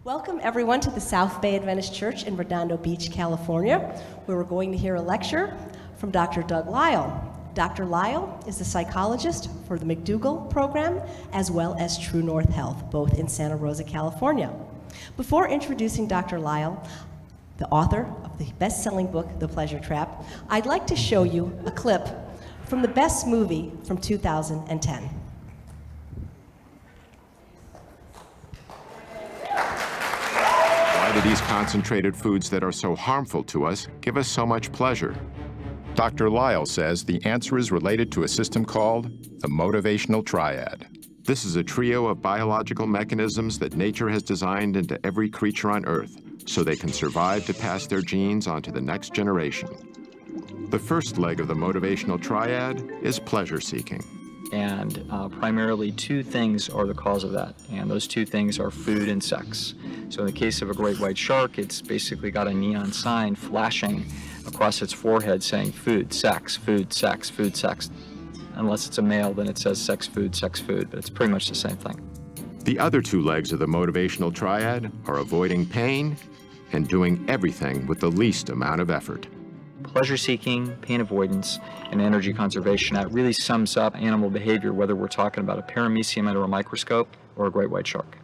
Welcome everyone to the South Bay Adventist Church in Redondo Beach, California, where we're going to hear a lecture from Dr. Doug Lisle. Dr. Lisle is the psychologist for the McDougall program as well as True North Health, both in Santa Rosa, California. Before introducing Dr. Lisle, the author of the best-selling book, The Pleasure Trap, I'd like to show you a clip from the best movie from 2010. Why do these concentrated foods that are so harmful to us give us so much pleasure? Dr. Lisle says the answer is related to a system called the motivational triad. This is a trio of biological mechanisms that nature has designed into every creature on Earth so they can survive to pass their genes on to the next generation. The first leg of the motivational triad is pleasure seeking. And primarily two things are the cause of that, and those two things are food and sex. So in the case of a great white shark, it's basically got a neon sign flashing across its forehead saying food, sex, food, sex, food, sex. Unless it's a male, then it says sex, food, but it's pretty much the same thing. The other two legs of the motivational triad are avoiding pain and doing everything with the least amount of effort. Pleasure seeking, pain avoidance, and energy conservation. That really sums up animal behavior, whether we're talking about a paramecium under a microscope or a great white shark.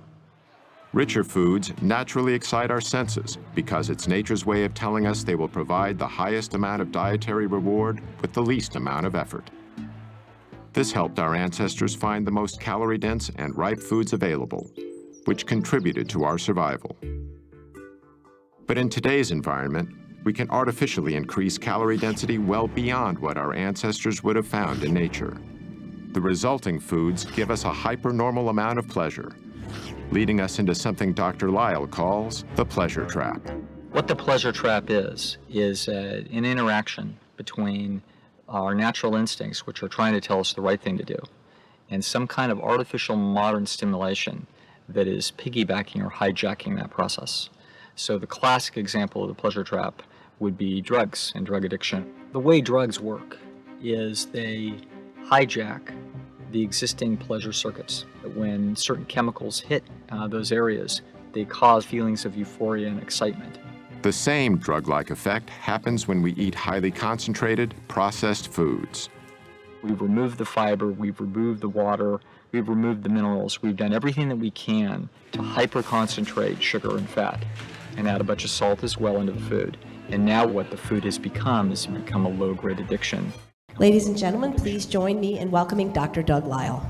Richer foods naturally excite our senses because it's nature's way of telling us they will provide the highest amount of dietary reward with the least amount of effort. This helped our ancestors find the most calorie-dense and ripe foods available, which contributed to our survival. But in today's environment, we can artificially increase calorie density well beyond what our ancestors would have found in nature. The resulting foods give us a hypernormal amount of pleasure, leading us into something Dr. Lisle calls the pleasure trap. What the pleasure trap is an interaction between our natural instincts, which are trying to tell us the right thing to do, and some kind of artificial modern stimulation that is piggybacking or hijacking that process. So the classic example of the pleasure trap would be drugs and drug addiction. The way drugs work is they hijack the existing pleasure circuits. When certain chemicals hit those areas, they cause feelings of euphoria and excitement. The same drug-like effect happens when we eat highly concentrated, processed foods. We've removed the fiber, we've removed the water, we've removed the minerals, we've done everything that we can to hyper-concentrate sugar and fat and add a bunch of salt as well into the food. And now what the food has become is become a low-grade addiction. Ladies and gentlemen, please join me in welcoming Dr. Doug Lisle.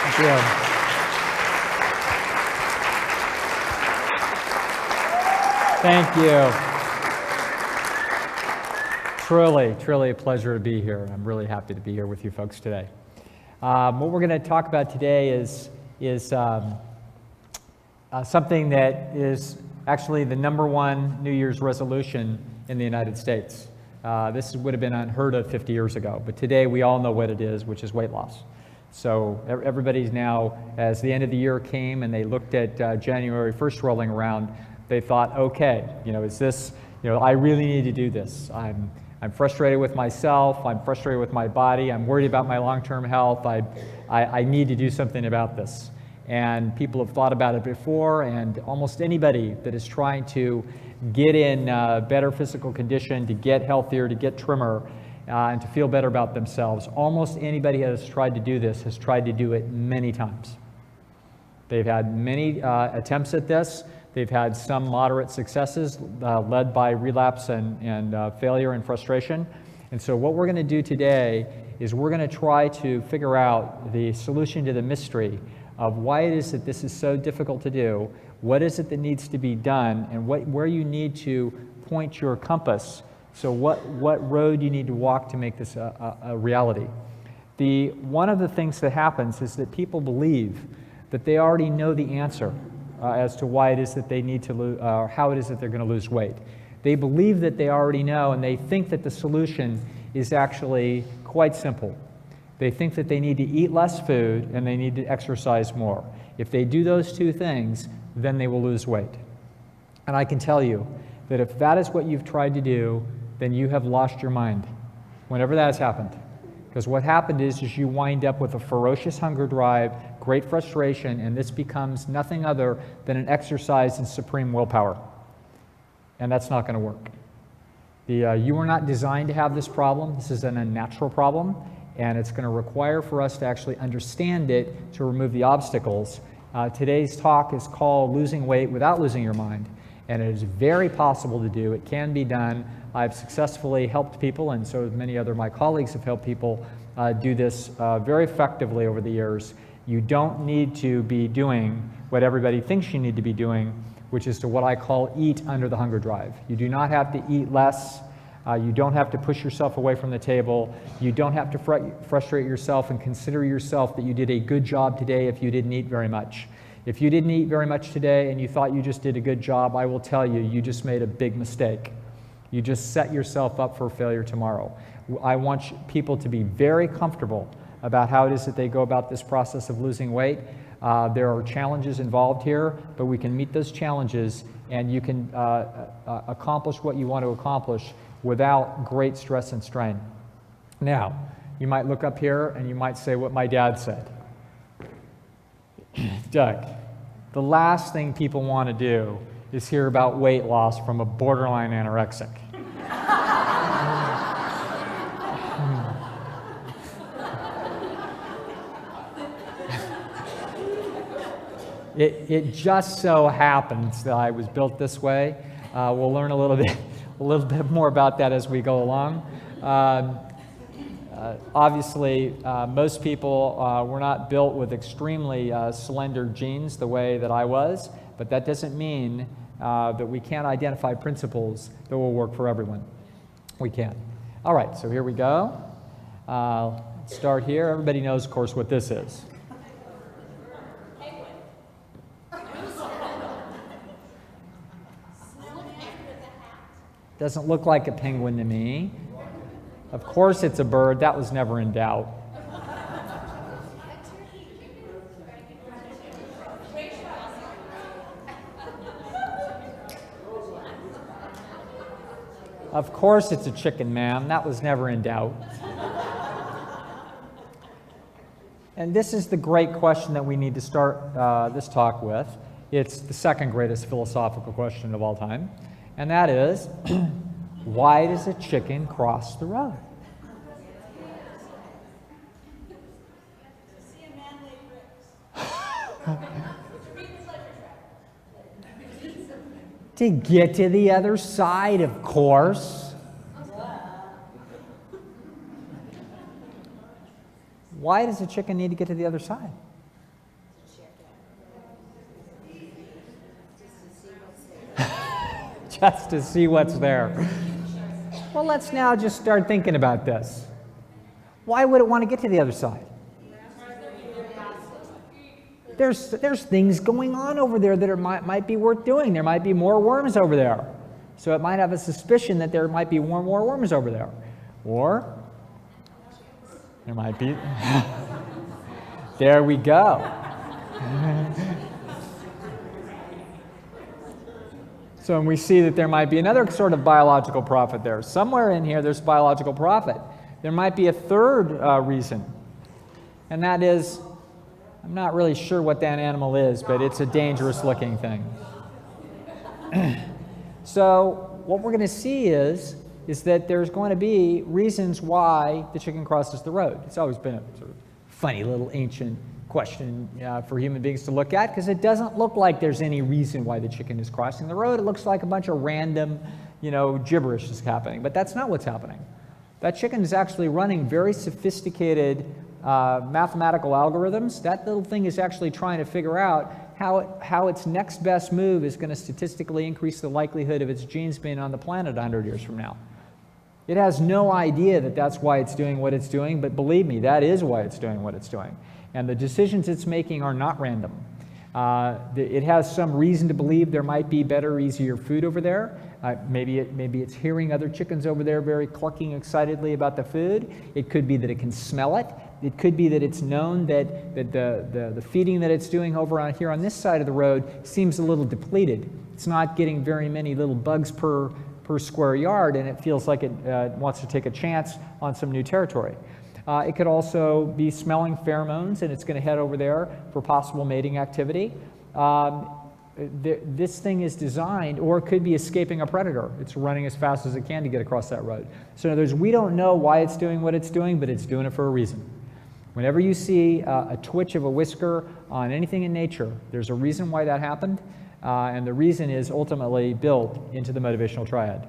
Thank you. Thank you. Truly a pleasure to be here. I'm really happy to be here with you folks today. What we're going to talk about today is something that is actually the #1 New Year's resolution in the United States. This would have been unheard of 50 years ago, but today we all know what it is, which is weight loss. So everybody's now, as the end of the year came and they looked at January 1st rolling around, they thought, okay, is this, I really need to do this. I'm frustrated with myself, I'm frustrated with my body, I'm worried about my long-term health, I need to do something about this. And people have thought about it before, and almost anybody that is trying to get in better physical condition, to get healthier, to get trimmer, and to feel better about themselves, almost anybody that has tried to do this has tried to do it many times. They've had many attempts at this. They've had some moderate successes led by relapse and failure and frustration. And so what we're going to do today is we're going to try to figure out the solution to the mystery of why it is that this is so difficult to do, what is it that needs to be done, and where you need to point your compass. So what road you need to walk to make this a reality. One of the things that happens is that people believe that they already know the answer as to why it is that they need to lose, or how it is that they're going to lose weight. They believe that they already know, and they think that the solution is actually quite simple. They think that they need to eat less food and they need to exercise more. If they do those two things, then they will lose weight. And I can tell you that if that is what you've tried to do, then you have lost your mind whenever that has happened. Because what happened is you wind up with a ferocious hunger drive, great frustration, and this becomes nothing other than an exercise in supreme willpower. And that's not going to work. You were not designed to have this problem. This is an unnatural problem, and it's going to require for us to actually understand it to remove the obstacles. Today's talk is called Losing Weight Without Losing Your Mind, and it is very possible to do. It can be done. I've successfully helped people, and so many other of my colleagues have helped people do this very effectively over the years. You don't need to be doing what everybody thinks you need to be doing, which is to what I call eat under the hunger drive. You do not have to eat less. You don't have to push yourself away from the table. You don't have to frustrate yourself and consider yourself that you did a good job today if you didn't eat very much. If you didn't eat very much today and you thought you just did a good job, I will tell you, you just made a big mistake. You just set yourself up for failure tomorrow. I want people to be very comfortable about how it is that they go about this process of losing weight. There are challenges involved here, but we can meet those challenges and you can accomplish what you want to accomplish without great stress and strain. Now, you might look up here and you might say what my dad said. Doug, the last thing people want to do is hear about weight loss from a borderline anorexic. It just so happens that I was built this way. We'll learn a little bit more about that as we go along. Obviously, most people were not built with extremely slender genes the way that I was, but that doesn't mean that we can't identify principles that will work for everyone. We can. All right, so here we go. Let's start here. Everybody knows, of course, what this is. Doesn't look like a penguin to me. Of course it's a bird. That was never in doubt. Of course it's a chicken, ma'am. That was never in doubt. And this is the great question that we need to start this talk with. It's the second greatest philosophical question of all time. And that is, why does a chicken cross the road? To get to the other side, of course. Why does a chicken need to get to the other side? Just to see what's there. Well, let's now just start thinking about this. Why would it want to get to the other side? There's things going on over there that might be worth doing. There might be more worms over there. So it might have a suspicion that there might be more worms over there. Or there might be... There we go. So we see that there might be another sort of biological profit there. Somewhere in here there's biological profit. There might be a third reason, and that is, I'm not really sure what that animal is, but it's a dangerous looking thing. So what we're going to see is that there's going to be reasons why the chicken crosses the road. It's always been a sort of funny little ancient question for human beings to look at, because it doesn't look like there's any reason why the chicken is crossing the road. It looks like a bunch of random, gibberish is happening, but that's not what's happening. That chicken is actually running very sophisticated mathematical algorithms. That little thing is actually trying to figure out how its next best move is going to statistically increase the likelihood of its genes being on the planet 100 years from now. It has no idea that that's why it's doing what it's doing, but believe me, that is why it's doing what it's doing. And the decisions it's making are not random. It has some reason to believe there might be better, easier food over there. Maybe it's hearing other chickens over there very clucking excitedly about the food. It could be that it can smell it. It could be that it's known that the feeding that it's doing over here on this side of the road seems a little depleted. It's not getting very many little bugs per square yard, and it feels like it wants to take a chance on some new territory. It could also be smelling pheromones, and it's going to head over there for possible mating activity. This thing is designed, or it could be escaping a predator. It's running as fast as it can to get across that road. So in other words, we don't know why it's doing what it's doing, but it's doing it for a reason. Whenever you see a twitch of a whisker on anything in nature, there's a reason why that happened, and the reason is ultimately built into the motivational triad.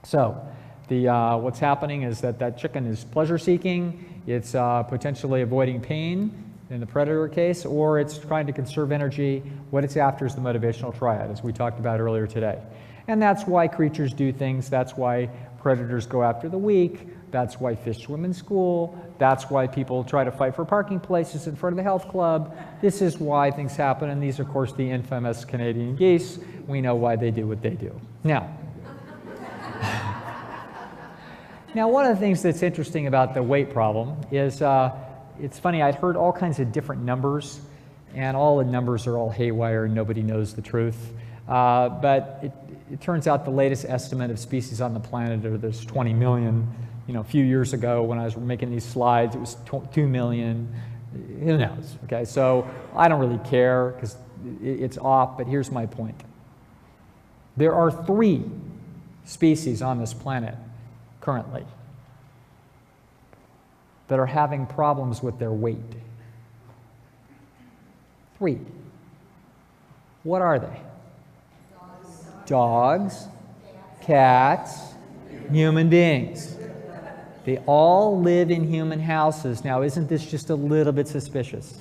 So what's happening is that chicken is pleasure-seeking, it's potentially avoiding pain in the predator case, or it's trying to conserve energy. What it's after is the motivational triad, as we talked about earlier today. And that's why creatures do things, that's why predators go after the weak, that's why fish swim in school, that's why people try to fight for parking places in front of the health club. This is why things happen, and these are, of course, the infamous Canadian geese. We know why they do what they do. Now, one of the things that's interesting about the weight problem is, it's funny, I'd heard all kinds of different numbers, and all the numbers are all haywire and nobody knows the truth. But it turns out the latest estimate of species on the planet are there's 20 million. You know, a few years ago when I was making these slides, it was 2 million. Who knows? Okay, so I don't really care because it's off, but here's my point. There are 3 species on this planet currently that are having problems with their weight. 3. What are they? Dogs, cats, human beings. They all live in human houses. Now, isn't this just a little bit suspicious?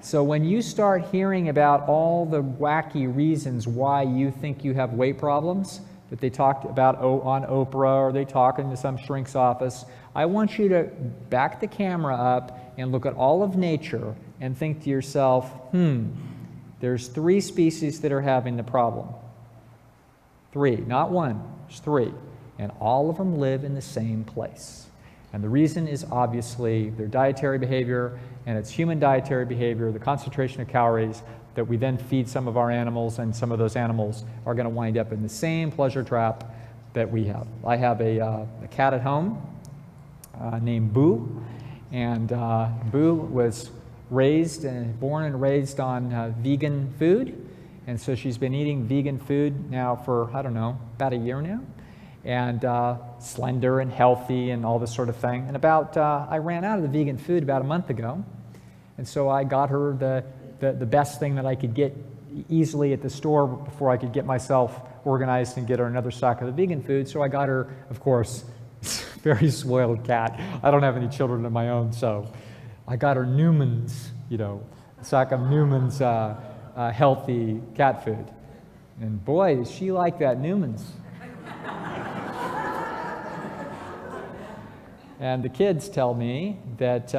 So when you start hearing about all the wacky reasons why you think you have weight problems, that they talked about on Oprah, or they talk into some shrink's office, I want you to back the camera up and look at all of nature and think to yourself, there's 3 species that are having the problem. 3, not 1, there's 3. And all of them live in the same place. And the reason is obviously their dietary behavior, and it's human dietary behavior, the concentration of calories that we then feed some of our animals, and some of those animals are going to wind up in the same pleasure trap that we have. I have a cat at home named Boo, and Boo was born and raised on vegan food, and so she's been eating vegan food now for, I don't know, about a year now, and slender and healthy and all this sort of thing. And I ran out of the vegan food about a month ago, and so I got her the best thing that I could get easily at the store before I could get myself organized and get her another sack of the vegan food. So I got her, of course, very spoiled cat. I don't have any children of my own, so I got her Newman's, a sack of Newman's healthy cat food. And boy, does she like that Newman's. And the kids tell me that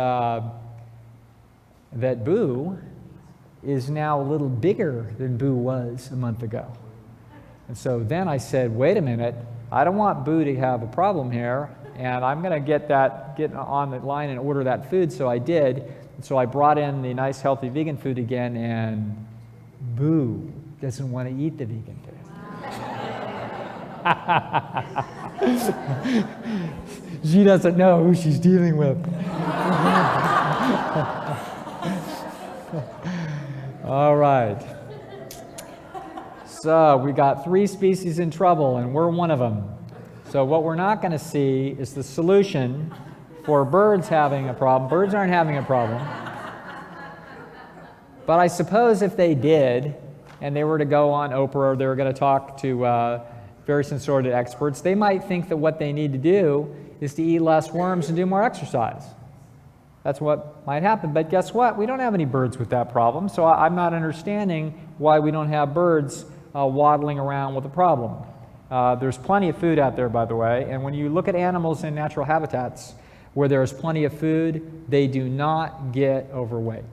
Boo is now a little bigger than Boo was a month ago. And so then I said, wait a minute, I don't want Boo to have a problem here, and I'm going to get on the line and order that food. So I did. And so I brought in the nice healthy vegan food again, and Boo doesn't want to eat the vegan food. She doesn't know who she's dealing with. All right. So we got 3 species in trouble, and we're one of them. So what we're not going to see is the solution for birds having a problem. Birds aren't having a problem. But I suppose if they did, and they were to go on Oprah, or they were going to talk to various assorted experts, they might think that what they need to do is to eat less worms and do more exercise. That's what might happen. But guess what? We don't have any birds with that problem, so I'm not understanding why we don't have birds waddling around with a problem. There's plenty of food out there, by the way, and when you look at animals in natural habitats where there's plenty of food, they do not get overweight.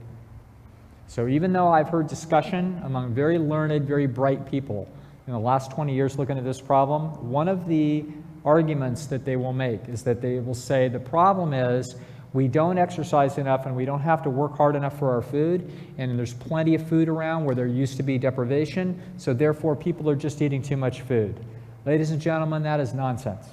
So even though I've heard discussion among very learned, very bright people in the last 20 years looking at this problem, one of the arguments that they will make is that they will say the problem is we don't exercise enough and we don't have to work hard enough for our food, and there's plenty of food around where there used to be deprivation, so therefore people are just eating too much food. Ladies and gentlemen, that is nonsense.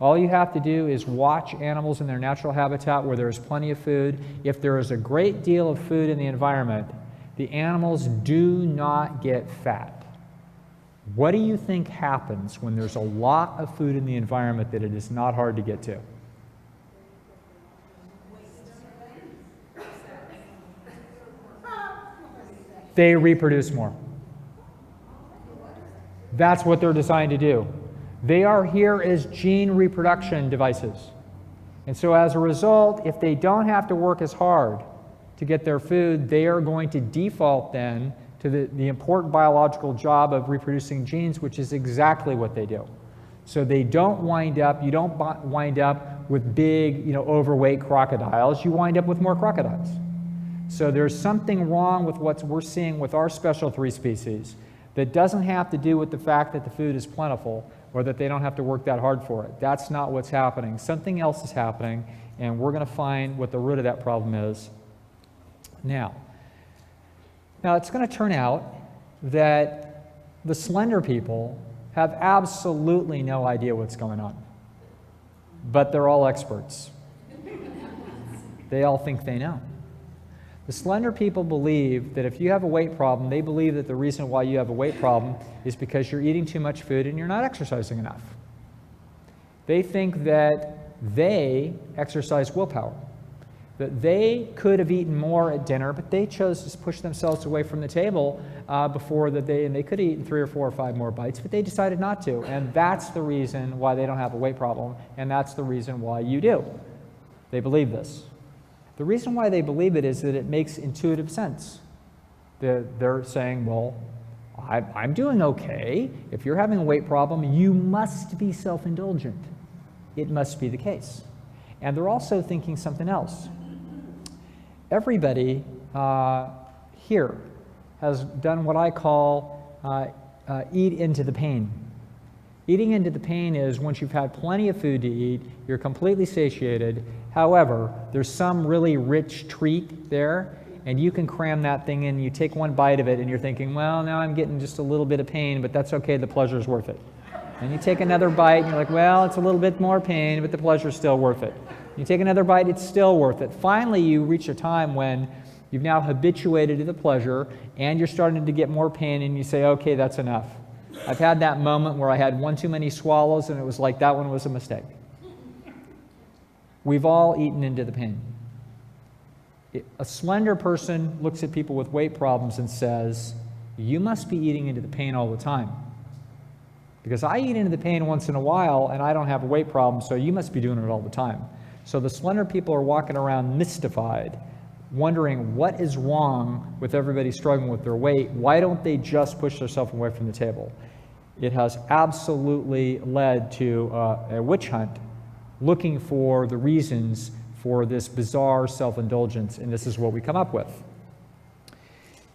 All you have to do is watch animals in their natural habitat where there's plenty of food. If there is a great deal of food in the environment, the animals do not get fat. What do you think happens when there's a lot of food in the environment that it is not hard to get to? They reproduce more. That's what they're designed to do. They are here as gene reproduction devices. And so as a result, if they don't have to work as hard to get their food, they are going to default then to the important biological job of reproducing genes, which is exactly what they do. So they don't wind up, you don't wind up with big, overweight crocodiles, you wind up with more crocodiles. So there's something wrong with what we're seeing with our special 3 species that doesn't have to do with the fact that the food is plentiful or that they don't have to work that hard for it. That's not what's happening. Something else is happening, and we're going to find what the root of that problem is now. Now, it's going to turn out that the slender people have absolutely no idea what's going on, but they're all experts. They all think they know. The slender people believe that if you have a weight problem, they believe that the reason why you have a weight problem is because you're eating too much food and you're not exercising enough. They think that they exercise willpower, that they could have eaten more at dinner, but they chose to push themselves away from the table before that and they could have eaten 3 or 4 or 5 more bites, but they decided not to. And that's the reason why they don't have a weight problem, and that's the reason why you do. They believe this. The reason why they believe it is that it makes intuitive sense. They're saying, well, I'm doing okay. If you're having a weight problem, you must be self-indulgent. It must be the case. And they're also thinking something else. Everybody here has done what I call eat into the pain. Eating into the pain is once you've had plenty of food to eat, you're completely satiated. However, there's some really rich treat there, and you can cram that thing in. You take one bite of it, and you're thinking, well, now I'm getting just a little bit of pain, but that's okay, the pleasure's worth it. And you take another bite, and you're like, well, it's a little bit more pain, but the pleasure's still worth it. You take another bite, it's still worth it. Finally, you reach a time when you've now habituated to the pleasure, and you're starting to get more pain, and you say, okay, that's enough. I've had that moment where I had one too many swallows, and it was like that one was a mistake. We've all eaten into the pain. A slender person looks at people with weight problems and says, you must be eating into the pain all the time. Because I eat into the pain once in a while, and I don't have a weight problem, so you must be doing it all the time. So the slender people are walking around mystified, wondering what is wrong with everybody struggling with their weight. Why don't they just push themselves away from the table? It has absolutely led to a witch hunt looking for the reasons for this bizarre self-indulgence, and this is what we come up with.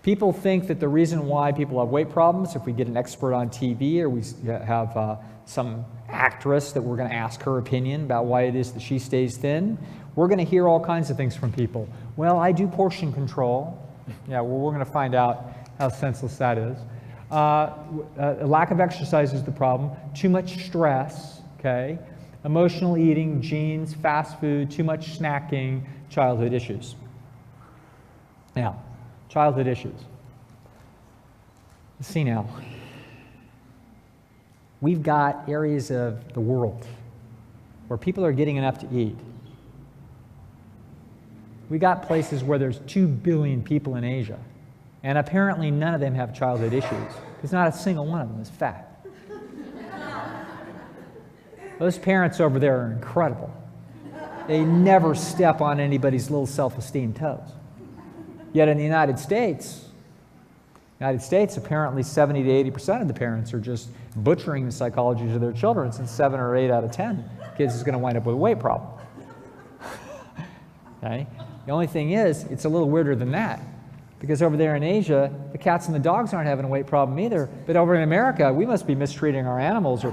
People think that the reason why people have weight problems, if we get an expert on TV or we have some actress that we're going to ask her opinion about why it is that she stays thin, we're going to hear all kinds of things from people. Well, I do portion control. Yeah, well, we're going to find out how senseless that is. Lack of exercise is the problem. Too much stress, okay? Emotional eating, genes, fast food, too much snacking, childhood issues. Now, childhood issues. Let's see now. We've got areas of the world where people are getting enough to eat. We got places where there's 2 billion people in Asia, and apparently none of them have childhood issues, because not a single one of them is fat. Those parents over there are incredible. They never step on anybody's little self-esteem toes. Yet in the United States, apparently 70 to 80% of the parents are just butchering the psychologies of their children, since 7 or 8 out of 10 kids is going to wind up with a weight problem. Okay? The only thing is, it's a little weirder than that, because over there in Asia, the cats and the dogs aren't having a weight problem either. But over in America, we must be mistreating our animals, or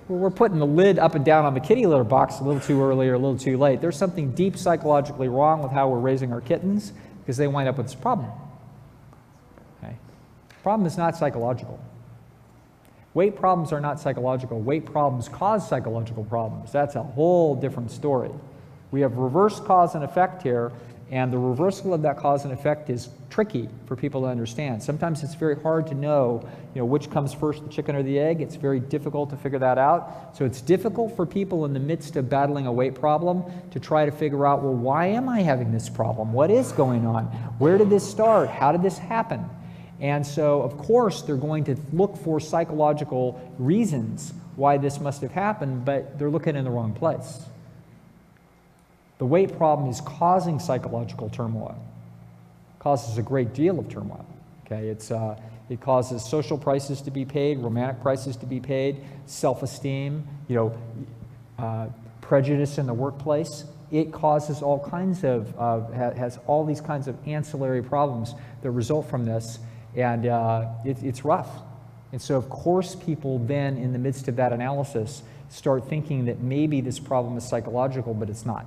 we're putting the lid up and down on the kitty litter box a little too early or a little too late. There's something deep psychologically wrong with how we're raising our kittens, because they wind up with this problem. Okay? The problem is not psychological. Weight problems are not psychological. Weight problems cause psychological problems. That's a whole different story. We have reverse cause and effect here, and the reversal of that cause and effect is tricky for people to understand. Sometimes it's very hard to know, which comes first, the chicken or the egg. It's very difficult to figure that out. So it's difficult for people in the midst of battling a weight problem to try to figure out, well, why am I having this problem? What is going on? Where did this start? How did this happen? And so, of course, they're going to look for psychological reasons why this must have happened, but they're looking in the wrong place. The weight problem is causing psychological turmoil. It causes a great deal of turmoil. Okay, it causes social prices to be paid, romantic prices to be paid, self-esteem, prejudice in the workplace. It causes all kinds of, has all these kinds of ancillary problems that result from this, and it's rough. And so, of course, people then, in the midst of that analysis, start thinking that maybe this problem is psychological, but it's not.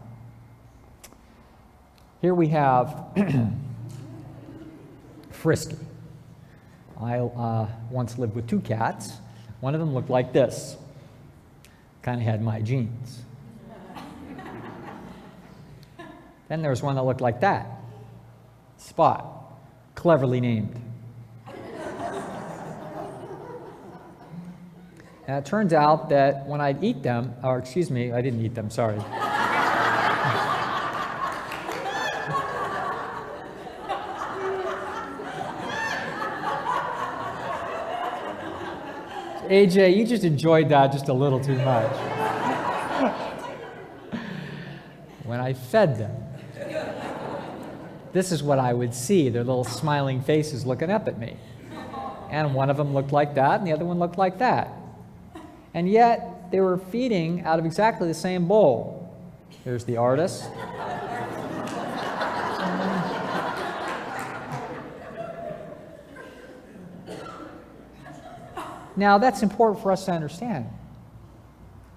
Here we have Frisky. I once lived with two cats. One of them looked like this. Kind of had my genes. Then there was one that looked like that. Spot. Cleverly named. And it turns out that when I'd eat them, or excuse me, I didn't eat them, sorry. AJ, you just enjoyed that just a little too much. When I fed them, this is what I would see, their little smiling faces looking up at me. And one of them looked like that, and the other one looked like that. And yet, they were feeding out of exactly the same bowl. There's the artist. Now, that's important for us to understand.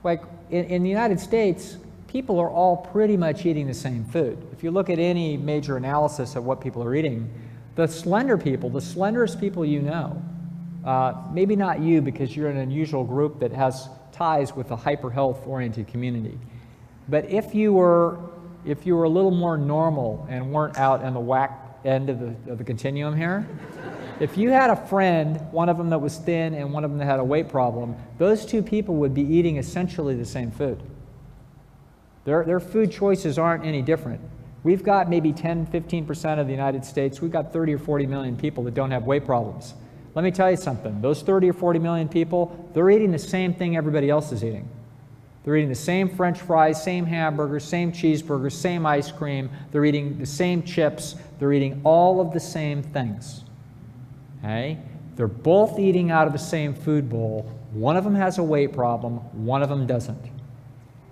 Like, in the United States, people are all pretty much eating the same food. If you look at any major analysis of what people are eating, the slender people, the slenderest people you know, maybe not you because you're an unusual group that has ties with a hyper-health-oriented community, but if you were a little more normal and weren't out in the whack end of the continuum here, if you had a friend, one of them that was thin and one of them that had a weight problem, those two people would be eating essentially the same food. Their food choices aren't any different. We've got maybe 10, 15% of the United States. We've got 30 or 40 million people that don't have weight problems. Let me tell you something. Those 30 or 40 million people, they're eating the same thing everybody else is eating. They're eating the same French fries, same hamburgers, same cheeseburgers, same ice cream. They're eating the same chips. They're eating all of the same things. Okay? They're both eating out of the same food bowl. One of them has a weight problem, one of them doesn't.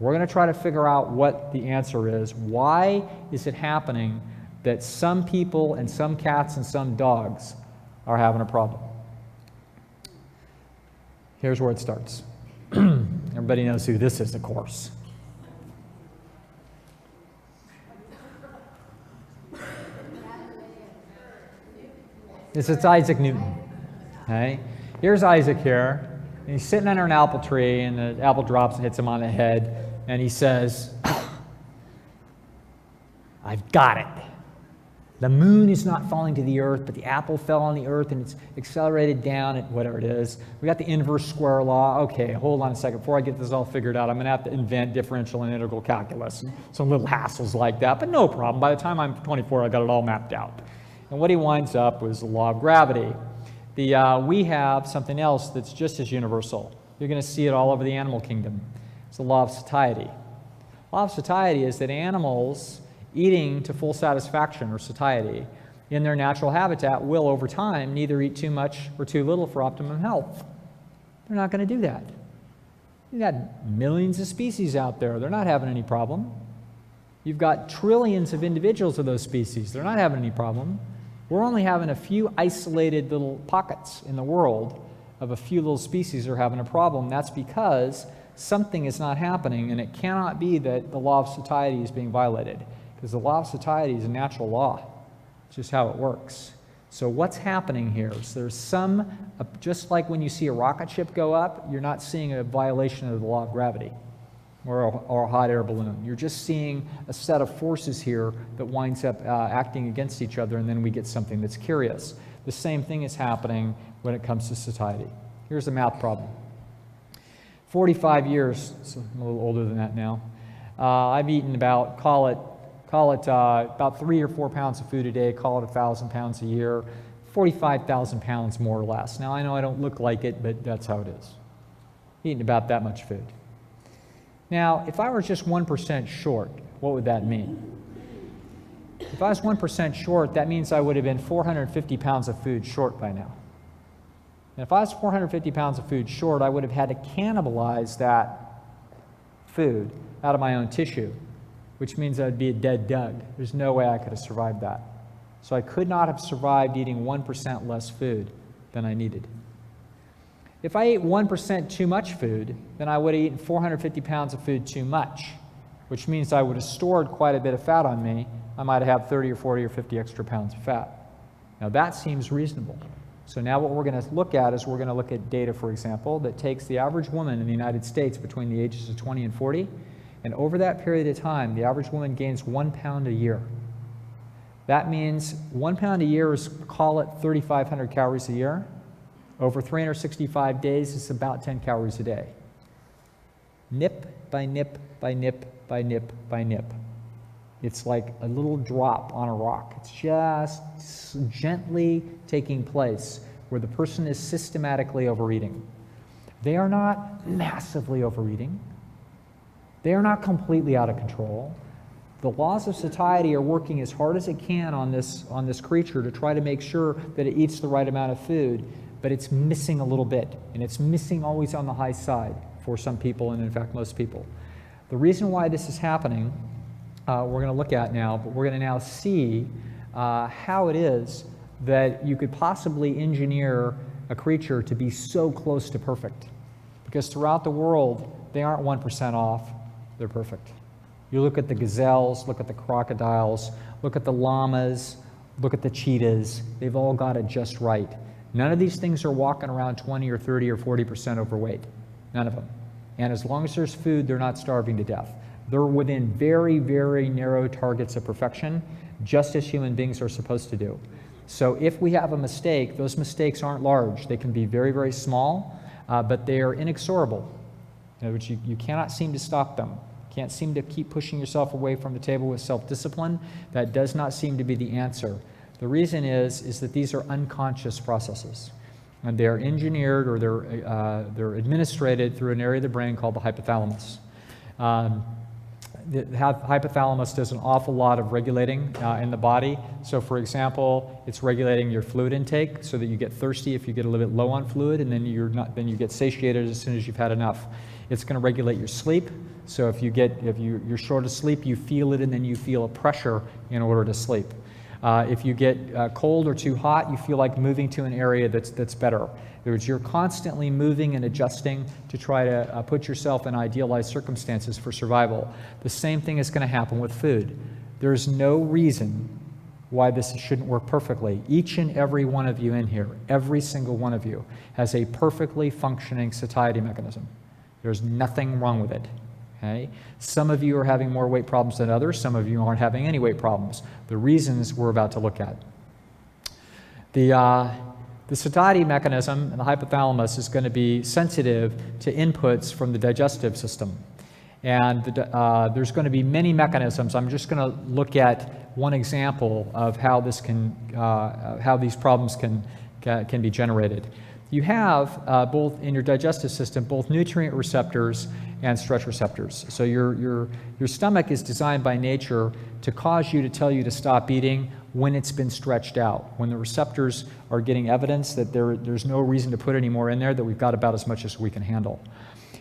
We're going to try to figure out what the answer is. Why is it happening that some people and some cats and some dogs are having a problem? Here's where it starts. Everybody knows who this is, of course. It's Isaac Newton. Okay? Here's Isaac here. And he's sitting under an apple tree, and the apple drops and hits him on the head, and he says, I've got it. The moon is not falling to the earth, but the apple fell on the earth and it's accelerated down at whatever it is. We got the inverse square law. Okay, hold on a second. Before I get this all figured out, I'm going to have to invent differential and integral calculus and some little hassles like that, but no problem. By the time I'm 24, I got it all mapped out. And what he winds up was the law of gravity. We have something else that's just as universal. You're going to see it all over the animal kingdom. It's the law of satiety. The law of satiety is that animals eating to full satisfaction or satiety in their natural habitat will over time neither eat too much or too little for optimum health. They're not going to do that. You've got millions of species out there. They're not having any problem. You've got trillions of individuals of those species. They're not having any problem. We're only having a few isolated little pockets in the world of a few little species that are having a problem. That's because something is not happening, and it cannot be that the law of satiety is being violated, because the law of satiety is a natural law. It's just how it works. So what's happening here is there's some, just like when you see a rocket ship go up, you're not seeing a violation of the law of gravity or a hot air balloon. You're just seeing a set of forces here that winds up acting against each other, and then we get something that's curious. The same thing is happening when it comes to satiety. Here's a math problem. 45 years, so I'm a little older than that now, I've eaten about, call it about 3 or 4 pounds of food a day, call it 1,000 pounds a year, 45,000 pounds more or less. Now I know I don't look like it, but that's how it is. Eating about that much food. Now, if I were just 1% short, what would that mean? If I was 1% short, that means I would have been 450 pounds of food short by now. And if I was 450 pounds of food short, I would have had to cannibalize that food out of my own tissue, which means I'd be a dead Doug. There's no way I could have survived that. So I could not have survived eating 1% less food than I needed. If I ate 1% too much food, then I would have eaten 450 pounds of food too much, which means I would have stored quite a bit of fat on me. I might have 30 or 40 or 50 extra pounds of fat. Now that seems reasonable. So now what we're going to look at is we're going to look at data, for example, that takes the average woman in the United States between the ages of 20 and 40, and over that period of time, the average woman gains 1 pound a year. That means 1 pound a year is, call it 3,500 calories a year. Over 365 days, it's about 10 calories a day. Nip by nip by nip by nip by nip. It's like a little drop on a rock. It's just gently taking place where the person is systematically overeating. They are not massively overeating. They are not completely out of control. The laws of satiety are working as hard as it can on this creature to try to make sure that it eats the right amount of food, but it's missing a little bit, and it's missing always on the high side for some people, and in fact most people. The reason why this is happening, we're going to look at now, but we're going to now see how it is that you could possibly engineer a creature to be so close to perfect. Because throughout the world, they aren't 1% off, they're perfect. You look at the gazelles, look at the crocodiles, look at the llamas, look at the cheetahs, they've all got it just right. None of these things are walking around 20 or 30 or 40% overweight. None of them. And as long as there's food, they're not starving to death. They're within very, very narrow targets of perfection, just as human beings are supposed to do. So if we have a mistake, those mistakes aren't large. They can be very, very small, but they are inexorable. In other words, you cannot seem to stop them. Can't seem to keep pushing yourself away from the table with self-discipline. That does not seem to be the answer. The reason is that these are unconscious processes, and they are engineered or they're administrated through an area of the brain called the hypothalamus. The hypothalamus does an awful lot of regulating in the body. So for example, it's regulating your fluid intake so that you get thirsty if you get a little bit low on fluid, and then you get satiated as soon as you've had enough. It's going to regulate your sleep. So if you're short of sleep, you feel it, and then you feel a pressure in order to sleep. If you get cold or too hot, you feel like moving to an area that's better. In other words, you're constantly moving and adjusting to try to put yourself in idealized circumstances for survival. The same thing is going to happen with food. There's no reason why this shouldn't work perfectly. Each and every one of you in here, every single one of you, has a perfectly functioning satiety mechanism. There's nothing wrong with it. Okay? Some of you are having more weight problems than others. Some of you aren't having any weight problems. The reasons we're about to look at. The satiety mechanism in the hypothalamus is going to be sensitive to inputs from the digestive system. And there's going to be many mechanisms. I'm just going to look at one example of how this how these problems can be generated. You have both in your digestive system, both nutrient receptors and stretch receptors. So your stomach is designed by nature to cause you to tell you to stop eating when it's been stretched out, when the receptors are getting evidence that there's no reason to put any more in there, that we've got about as much as we can handle.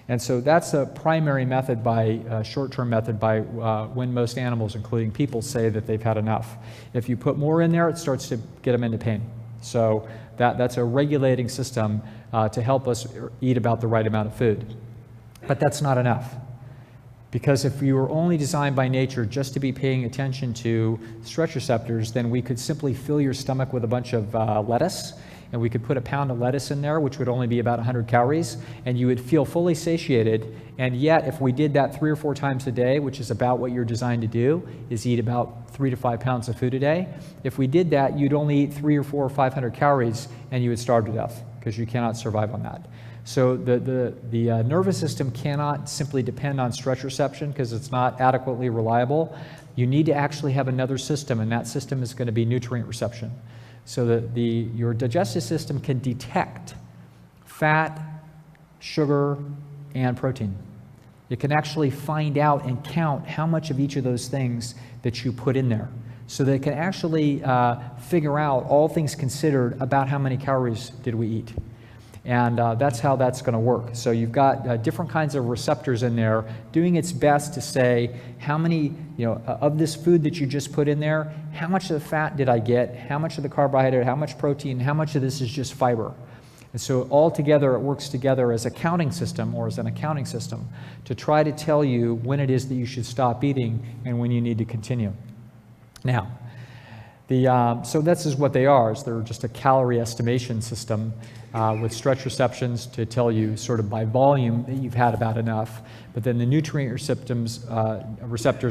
And so that's a primary method short-term method by when most animals, including people, say that they've had enough. If you put more in there, it starts to get them into pain. So that's a regulating system to help us eat about the right amount of food. But that's not enough. Because if you were only designed by nature just to be paying attention to stretch receptors, then we could simply fill your stomach with a bunch of lettuce, and we could put a pound of lettuce in there, which would only be about 100 calories, and you would feel fully satiated. And yet, if we did that 3 or 4 times a day, which is about what you're designed to do, is eat about 3 to 5 pounds of food a day. If we did that, you'd only eat 3 or 4 or 500 calories, and you would starve to death, because you cannot survive on that. So the nervous system cannot simply depend on stretch reception because it's not adequately reliable. You need to actually have another system, and that system is going to be nutrient reception. So that your digestive system can detect fat, sugar, and protein. It can actually find out and count how much of each of those things that you put in there. So that it can actually figure out, all things considered, about how many calories did we eat. And that's how that's going to work. So you've got different kinds of receptors in there doing its best to say how many, of this food that you just put in there, how much of the fat did I get, how much of the carbohydrate, how much protein, how much of this is just fiber. And so all together it works together as a counting system, or as an accounting system, to try to tell you when it is that you should stop eating and when you need to continue. Now, so this is what they are. Is they're just a calorie estimation system with stretch receptions to tell you sort of by volume that you've had about enough. But then the nutrient receptors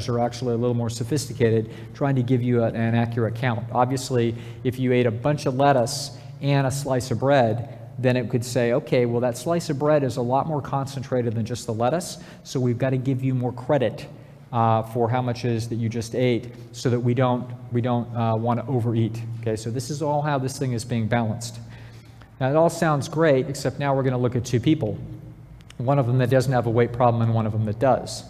are actually a little more sophisticated, trying to give you an accurate count. Obviously, if you ate a bunch of lettuce and a slice of bread, then it could say, okay, well, that slice of bread is a lot more concentrated than just the lettuce, so we've got to give you more credit for how much it is that you just ate, so that we don't want to overeat. Okay, so this is all how this thing is being balanced. Now, it all sounds great, except now we're going to look at 2 people. One of them that doesn't have a weight problem and one of them that does.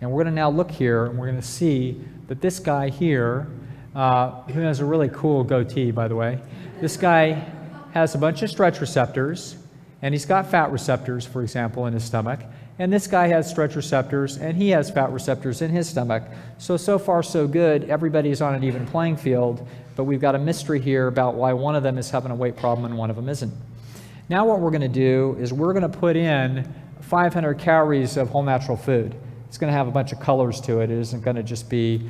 And we're going to now look here, and we're going to see that this guy here, who has a really cool goatee, by the way, this guy has a bunch of stretch receptors, and he's got fat receptors, for example, in his stomach. And this guy has stretch receptors, and he has fat receptors in his stomach. So far, so good. Everybody's on an even playing field, but we've got a mystery here about why one of them is having a weight problem and one of them isn't. Now what we're going to do is we're going to put in 500 calories of whole natural food. It's going to have a bunch of colors to it. It isn't going to just be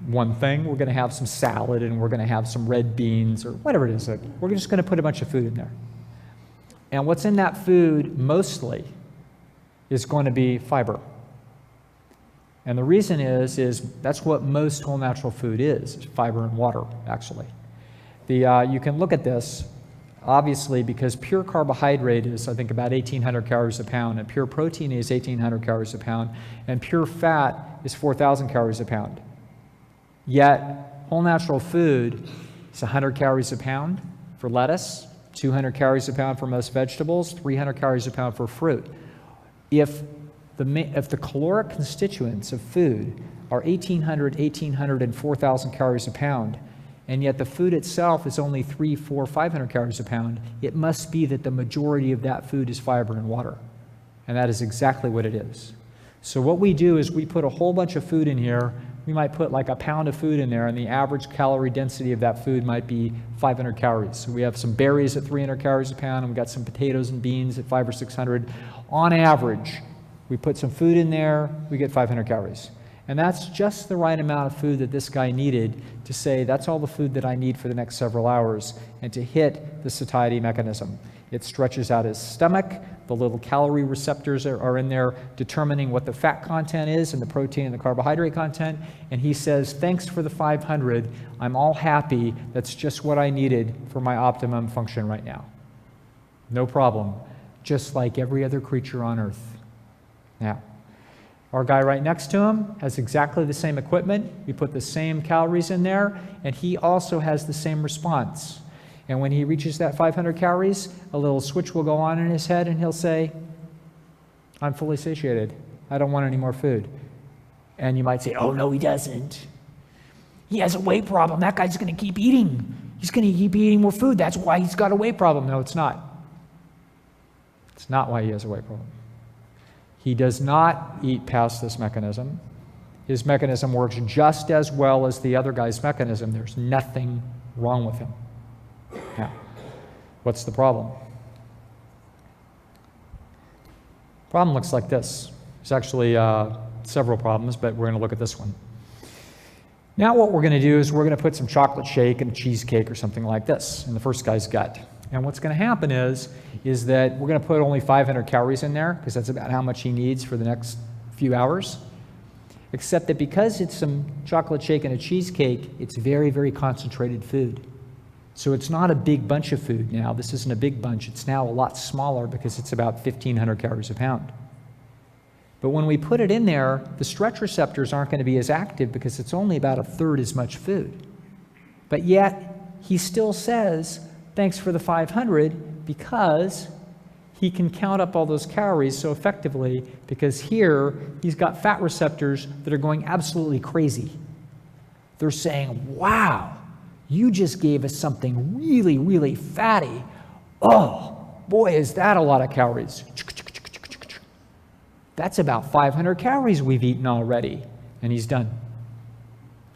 one thing. We're going to have some salad, and we're going to have some red beans, or whatever it is. We're just going to put a bunch of food in there. And what's in that food mostly is going to be fiber. And the reason is that's what most whole natural food is fiber and water, actually. You can look at this, obviously, because pure carbohydrate is, I think, about 1,800 calories a pound, and pure protein is 1,800 calories a pound, and pure fat is 4,000 calories a pound. Yet, whole natural food is 100 calories a pound for lettuce, 200 calories a pound for most vegetables, 300 calories a pound for fruit. If the caloric constituents of food are 1,800, and 4,000 calories a pound, and yet the food itself is only 300, 400, 500 calories a pound, it must be that the majority of that food is fiber and water. And that is exactly what it is. So what we do is we put a whole bunch of food in here. We might put like a pound of food in there, and the average calorie density of that food might be 500 calories. So we have some berries at 300 calories a pound, and we've got some potatoes and beans at 500 or 600. On average, we put some food in there, we get 500 calories. And that's just the right amount of food that this guy needed to say, that's all the food that I need for the next several hours, and to hit the satiety mechanism. It stretches out his stomach. The little calorie receptors are in there determining what the fat content is and the protein and the carbohydrate content. And he says, thanks for the 500. I'm all happy. That's just what I needed for my optimum function right now. No problem. Just like every other creature on Earth. Now, our guy right next to him has exactly the same equipment. We put the same calories in there, and he also has the same response. And when he reaches that 500 calories, a little switch will go on in his head, and he'll say, I'm fully satiated. I don't want any more food. And you might say, oh, no, he doesn't. He has a weight problem. That guy's going to keep eating. He's going to keep eating more food. That's why he's got a weight problem. No, it's not. It's not why he has a weight problem. He does not eat past this mechanism. His mechanism works just as well as the other guy's mechanism. There's nothing wrong with him. Now, what's the problem? Problem looks like this. It's actually several problems, but we're going to look at this one. Now what we're going to do is we're going to put some chocolate shake and a cheesecake or something like this in the first guy's gut. And what's going to happen is that we're going to put only 500 calories in there because that's about how much he needs for the next few hours. Except that because it's some chocolate shake and a cheesecake, it's very, very concentrated food. So it's not a big bunch of food now. This isn't a big bunch. It's now a lot smaller because it's about 1,500 calories a pound. But when we put it in there, the stretch receptors aren't going to be as active because it's only about a third as much food. But yet, he still says, thanks for the 500, because he can count up all those calories so effectively, because here he's got fat receptors that are going absolutely crazy. They're saying, wow, you just gave us something really, really fatty. Oh, boy, is that a lot of calories. That's about 500 calories we've eaten already, and he's done.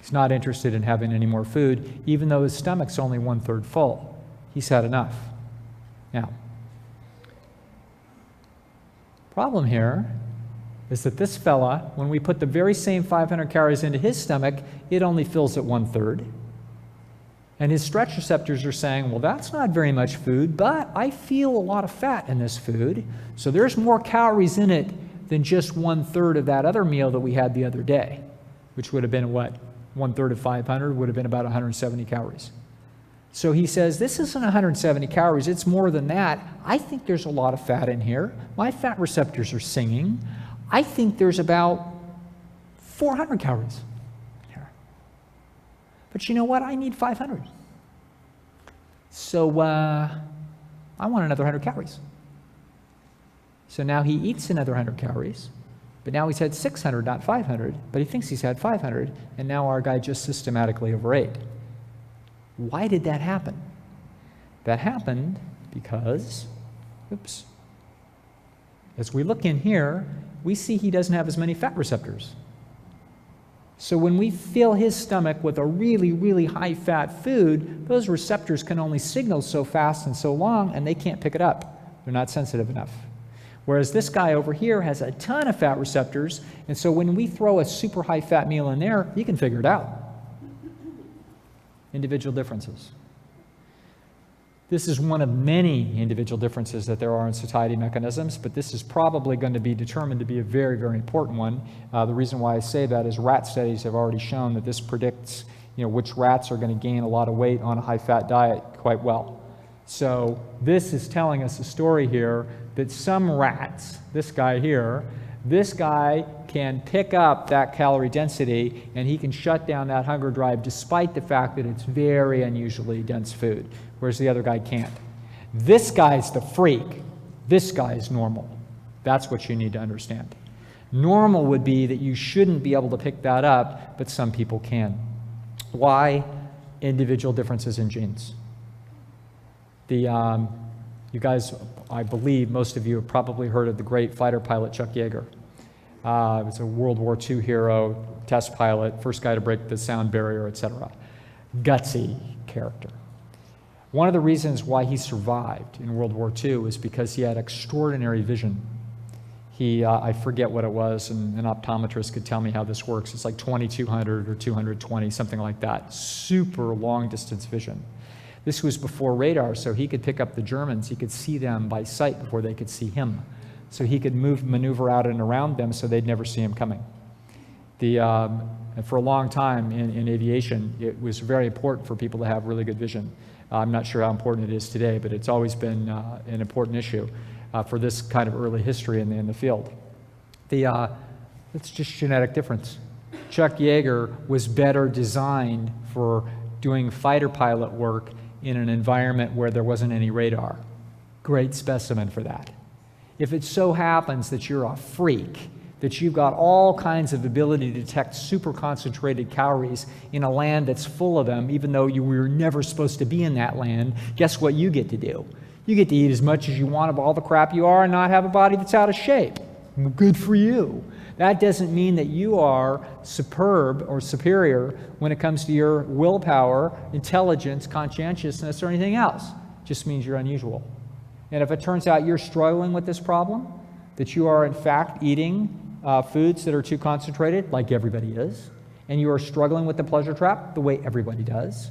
He's not interested in having any more food, even though his stomach's only 1/3 full. He's had enough. Now, problem here is that this fella, when we put the very same 500 calories into his stomach, it only fills it 1/3. And his stretch receptors are saying, well, that's not very much food, but I feel a lot of fat in this food, so there's more calories in it than just 1/3 of that other meal that we had the other day, which would have been what? 1/3 of 500 would have been about 170 calories. So he says, this isn't 170 calories, it's more than that. I think there's a lot of fat in here. My fat receptors are singing. I think there's about 400 calories here. But you know what? I need 500. So I want another 100 calories. So now he eats another 100 calories, but now he's had 600, not 500, but he thinks he's had 500, and now our guy just systematically overate. Why did that happen? That happened because, oops, as we look in here, we see he doesn't have as many fat receptors. So when we fill his stomach with a really, really high fat food, those receptors can only signal so fast and so long, and they can't pick it up. They're not sensitive enough. Whereas this guy over here has a ton of fat receptors, and so when we throw a super high fat meal in there, he can figure it out. Individual differences. This is one of many individual differences that there are in satiety mechanisms, but this is probably going to be determined to be a very, very important one. The reason why I say that is rat studies have already shown that this predicts, which rats are going to gain a lot of weight on a high-fat diet quite well. So this is telling us a story here that some rats, this guy here, this guy can pick up that calorie density and he can shut down that hunger drive despite the fact that it's very unusually dense food, whereas the other guy can't. This guy's the freak. This guy's normal. That's what you need to understand. Normal would be that you shouldn't be able to pick that up, but some people can. Why? Individual differences in genes. You guys, I believe most of you have probably heard of the great fighter pilot Chuck Yeager. He was a World War II hero, test pilot, first guy to break the sound barrier, etc. Gutsy character. One of the reasons why he survived in World War II was because he had extraordinary vision. I forget what it was, and an optometrist could tell me how this works. It's like 2200 or 220, something like that. Super long distance vision. This was before radar, so he could pick up the Germans. He could see them by sight before they could see him. So he could maneuver out and around them so they'd never see him coming. For a long time in aviation, it was very important for people to have really good vision. I'm not sure how important it is today, but it's always been an important issue for this kind of early history in the field. It's just genetic difference. Chuck Yeager was better designed for doing fighter pilot work in an environment where there wasn't any radar. Great specimen for that. If it so happens that you're a freak, that you've got all kinds of ability to detect super concentrated calories in a land that's full of them, even though you were never supposed to be in that land, guess what you get to do? You get to eat as much as you want of all the crap you are and not have a body that's out of shape. Good for you. That doesn't mean that you are superb or superior when it comes to your willpower, intelligence, conscientiousness, or anything else. It just means you're unusual. And if it turns out you're struggling with this problem, that you are in fact eating foods that are too concentrated, like everybody is, and you are struggling with the pleasure trap the way everybody does,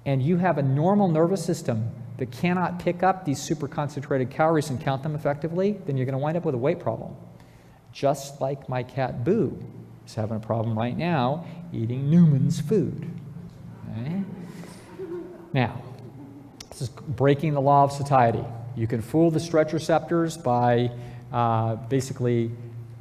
and you have a normal nervous system that cannot pick up these super concentrated calories and count them effectively, then you're going to wind up with a weight problem. Just like my cat Boo is having a problem right now eating Newman's food. Okay? Now, this is breaking the law of satiety. You can fool the stretch receptors by basically,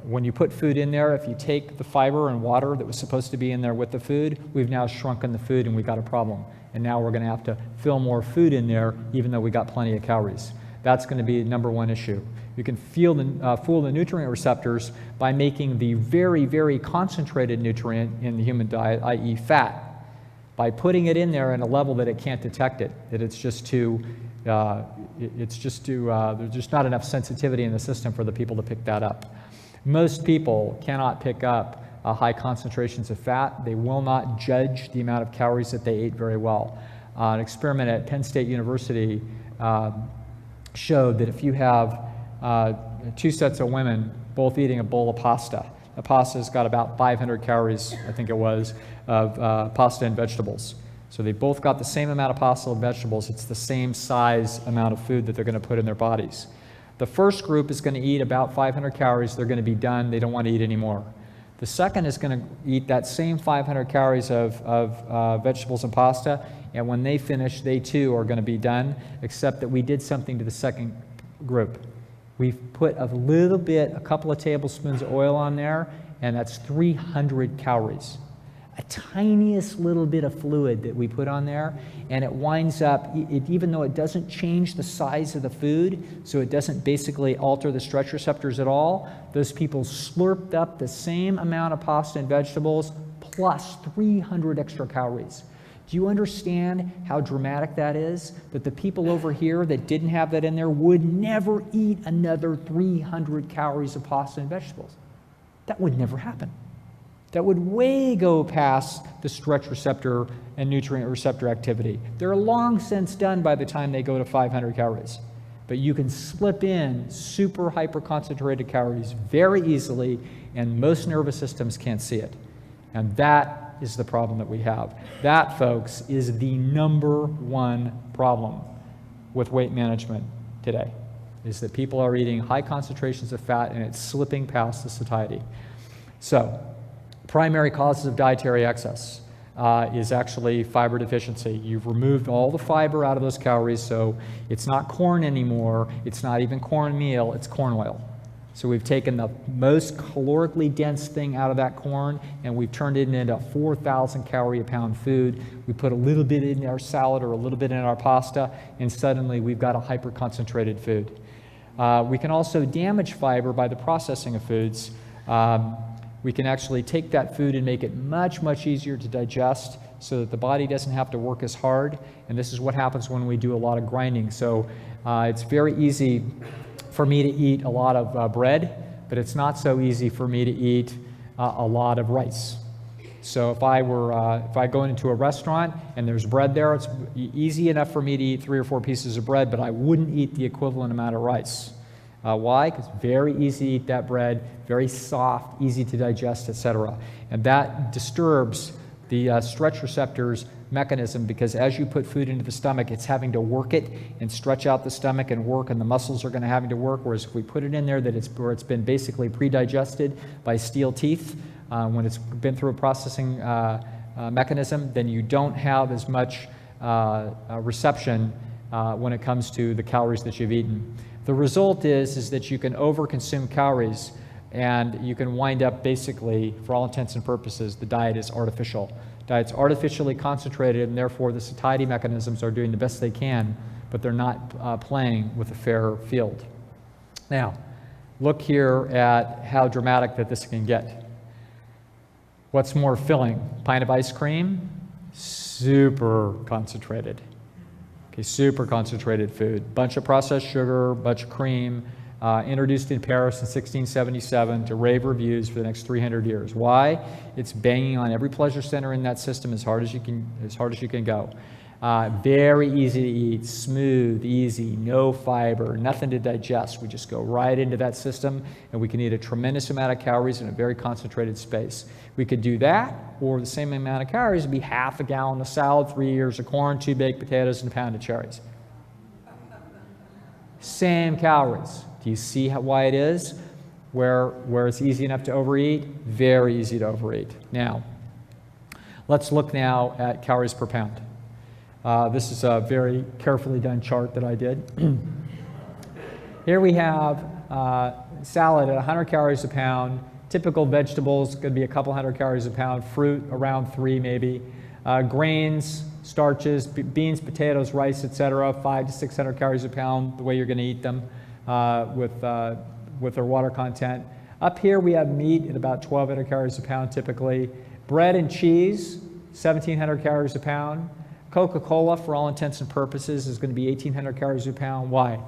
when you put food in there, if you take the fiber and water that was supposed to be in there with the food, we've now shrunken the food and we've got a problem. And now we're going to have to fill more food in there, even though we got plenty of calories. That's going to be the number one issue. You can fool the nutrient receptors by making the very, very concentrated nutrient in the human diet, i.e. fat, by putting it in there at a level that it can't detect it, that there's just not enough sensitivity in the system for the people to pick that up. Most people cannot pick up high concentrations of fat. They will not judge the amount of calories that they ate very well. An experiment at Penn State University showed that if you have two sets of women both eating a bowl of pasta, the pasta's got about 500 calories, I think it was, of pasta and vegetables. So they both got the same amount of pasta and vegetables. It's the same size amount of food that they're going to put in their bodies. The first group is going to eat about 500 calories. They're going to be done. They don't want to eat anymore. The second is going to eat that same 500 calories of vegetables and pasta, and when they finish, they too are going to be done, except that we did something to the second group. We've put a couple of tablespoons of oil on there, and that's 300 calories. A tiniest little bit of fluid that we put on there, and it winds up, even though it doesn't change the size of the food, so it doesn't basically alter the stretch receptors at all, those people slurped up the same amount of pasta and vegetables plus 300 extra calories. Do you understand how dramatic that is? That the people over here that didn't have that in there would never eat another 300 calories of pasta and vegetables. That would never happen. That would way go past the stretch receptor and nutrient receptor activity. They're long since done by the time they go to 500 calories. But you can slip in super hyper-concentrated calories very easily, and most nervous systems can't see it. And that is the problem that we have. That, folks, is the number one problem with weight management today, is that people are eating high concentrations of fat and it's slipping past the satiety. So, primary causes of dietary excess is actually fiber deficiency. You've removed all the fiber out of those calories, so it's not corn anymore, it's not even cornmeal, it's corn oil. So we've taken the most calorically dense thing out of that corn and we've turned it into 4,000 calorie a pound food. We put a little bit in our salad or a little bit in our pasta, and suddenly we've got a hyper-concentrated food. We can also damage fiber by the processing of foods. We can actually take that food and make it much, much easier to digest so that the body doesn't have to work as hard. And this is what happens when we do a lot of grinding. So it's very easy for me to eat a lot of bread, but it's not so easy for me to eat a lot of rice. So if I go into a restaurant and there's bread there, it's easy enough for me to eat 3 or 4 pieces of bread, but I wouldn't eat the equivalent amount of rice. Why? Because it's very easy to eat that bread, very soft, easy to digest, etc. And that disturbs the stretch receptors mechanism, because as you put food into the stomach, it's having to work it and stretch out the stomach and work, and the muscles are going to having to work, whereas if we put it in there where it's been basically pre-digested by steel teeth, when it's been through a processing mechanism, then you don't have as much reception when it comes to the calories that you've eaten. The result is that you can overconsume calories, and you can wind up basically, for all intents and purposes, the diet is artificial. Diet's artificially concentrated, and therefore the satiety mechanisms are doing the best they can, but they're not playing with a fair field. Now, look here at how dramatic that this can get. What's more filling? Pint of ice cream? Super concentrated. Okay, super concentrated food. Bunch of processed sugar, bunch of cream, introduced in Paris in 1677 to rave reviews for the next 300 years. Why? It's banging on every pleasure center in that system as hard as you can go. Very easy to eat, smooth, easy, no fiber, nothing to digest. We just go right into that system, and we can eat a tremendous amount of calories in a very concentrated space. We could do that, or the same amount of calories would be half a gallon of salad, 3 ears of corn, 2 baked potatoes, and a pound of cherries. Same calories. Do you see why it is? Where it's easy enough to overeat? Very easy to overeat. Now, let's look now at calories per pound. This is a very carefully done chart that I did. Here we have salad at 100 calories a pound. Typical vegetables could be a couple hundred calories a pound. Fruit around 3 maybe. Grains, starches, beans, potatoes, rice, etc. 500 to 600 calories a pound, the way you're going to eat them with their water content. Up here we have meat at about 1,200 calories a pound typically. Bread and cheese, 1,700 calories a pound. Coca-Cola, for all intents and purposes, is going to be 1,800 calories a pound. Why?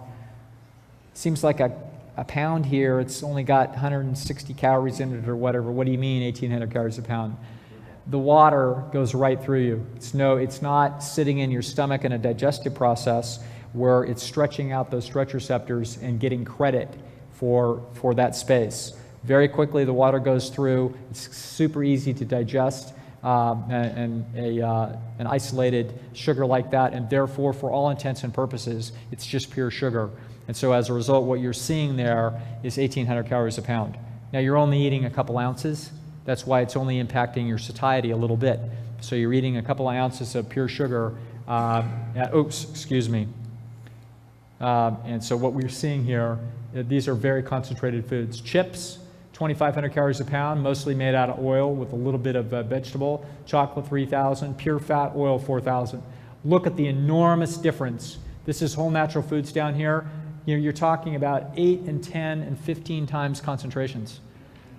Seems like a pound here, it's only got 160 calories in it or whatever. What do you mean 1,800 calories a pound? The water goes right through you. It's not sitting in your stomach in a digestive process where it's stretching out those stretch receptors and getting credit for that space. Very quickly the water goes through. It's super easy to digest. An isolated sugar like that, and therefore, for all intents and purposes, it's just pure sugar. And so as a result, what you're seeing there is 1,800 calories a pound. Now, you're only eating a couple ounces. That's why it's only impacting your satiety a little bit. So you're eating a couple of ounces of pure sugar. Excuse me. And so what we're seeing here, these are very concentrated foods. Chips, 2,500 calories a pound, mostly made out of oil with a little bit of vegetable. Chocolate, 3,000. Pure fat oil, 4,000. Look at the enormous difference. This is whole natural foods down here. You're talking about 8 and 10 and 15 times concentrations.